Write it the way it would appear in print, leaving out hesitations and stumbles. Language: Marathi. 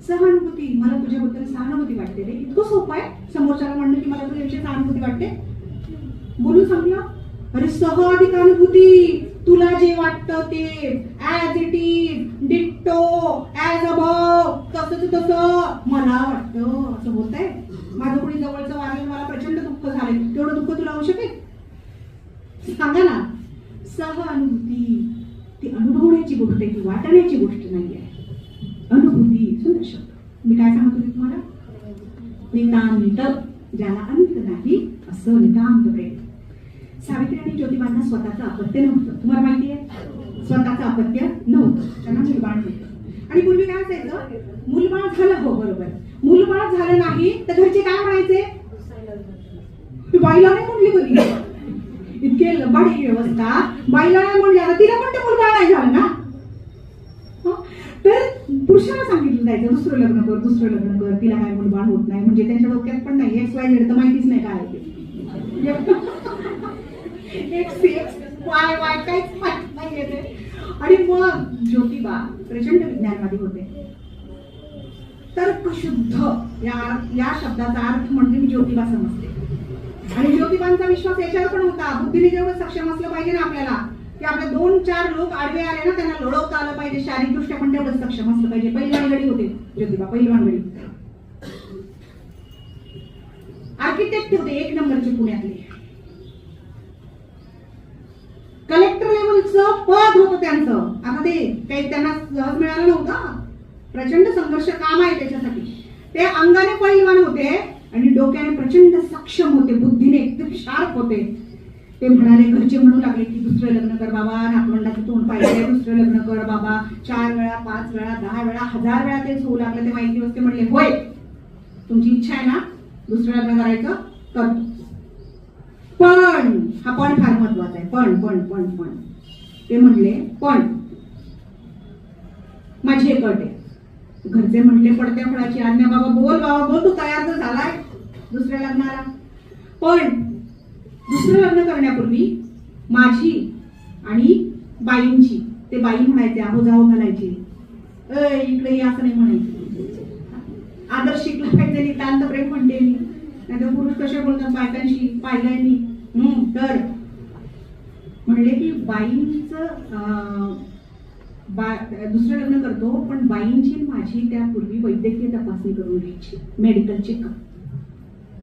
सहानुभूती, मला तुझ्याबद्दल सहानुभूती वाटते रे. इतकं सोपं आहे समोरच्याला म्हणणं की मला तुझ्याविषयी सहानुभूती वाटते. बोलून सांगूया. अरे सहअधिकानुभूती, तुला जे वाटतं ते as it is, ditto, as above, तसंच तसं मला वाटतं. असं होत आहे. माझं कोणी जवळचं वारलं, मला प्रचंड दुःख झालंय, तेवढं दुःख तुला होऊ शकेल? सांगा ना. सहअनुभूती ती अनुभवण्याची गोष्ट आहे, ती वाटण्याची गोष्ट नाही आहे. अनुभूती सुंदर शब्द. मी काय सांगत होते तुम्हाला? नितांत, ज्याला अंत नाही असं नितांत प्रेम. सावित्री आणि ज्योतिबांना स्वतःचं अपत्य नव्हतं. तुम्हाला माहिती आहे, स्वतःचं अपत्य नव्हतं, त्यांना मूलबाळ होतं. आणि पूर्वी काय असायचं, मूलबाळ झालं, हो बरोबर, मूलबाळ झालं नाही तर घरचे काय म्हणायचे, बाईला नाही म्हणली कधी, इतके लबाडी व्यवस्था, बाईला नाही म्हणली, आता तिला पण ते मूलबाळ नाही झालं ना. तर पुरुषाला सांगितलं जायचं दुसरं लग्न कर, दुसरं लग्न कर, तिला काय मूलबाळ होत नाही. म्हणजे त्यांच्या डोक्यात पण नाही एक्स वाय झेड तर माहितीच नाही काय ते, एक्स एक्स वाय वाय काहीच माहित नाहीये ते. आणि मग ज्योतिबा प्रचंड विज्ञानवादी होते. तर्कशुद्ध या शब्दाचा अर्थ म्हणजे मी ज्योतिबा समजते. आणि ज्योतिबांचा विश्वास याच्यावर पण होता, बुद्धीने जेवढं सक्षम असलं पाहिजे ना आपल्याला, की आपले 2-4 लोक आडवे आले ना त्यांना लढवता आलं पाहिजे, शारीरिकदृष्ट्या पण तेवढं सक्षम असलं पाहिजे. पहिलवान गडी होते ज्योतिबा, पहिलवान गडी. आर्किटेक्ट होते 1 नंबरचे पुण्यातले. कलेक्टर लेवलचं पद होतं त्यांचं. आता ते काही त्यांना सहज मिळालं नव्हतं, प्रचंड संघर्ष काम आहे त्याच्यासाठी. ते अंगाने पहिलवान होते आणि डोक्याने प्रचंड सक्षम होते, बुद्धीने एकदम शार्प होते. ते म्हणाले, घरचे म्हणू लागले की दुसरं लग्न कर बाबा, नातवंडाचं तोंड पाहिजे, दुसरं लग्न कर बाबा. 4 वेळा, 5 वेळा, 10 वेळा, 1000 वेळा तेच होऊ लागलं. ते माहिती दिवस ते म्हणले, होय तुमची इच्छा आहे ना दुसरं लग्न करायचं, करतो. पण हा पण फार महत्वाचा आहे. पण पण पण पण ते म्हणले, पण माझी एक अट आहे. घरचे म्हटले, पडत्या फळाची आज्ञा बाबा, बोल बाबा बोल, तू तयार तर झालाय दुसऱ्या लग्नाला. पण दुसरं लग्न करण्यापूर्वी माझी आणि बाईंची, ते बाई म्हणायचे, आहो जाऊ घालायची, इकडे असं नाही म्हणायचे. आदर्श शिकला पाहिजे, नितांत प्रेम म्हणते मी. नाही तर पुरुष कसे बोलतात बायकांशी, पाहिलंय मी. तर म्हणले की बाईंचं दुसरं लग्न करतो, पण बाईंची माझी त्यापूर्वी वैद्यकीय तपासणी करून घ्यायची, मेडिकल चेकअप.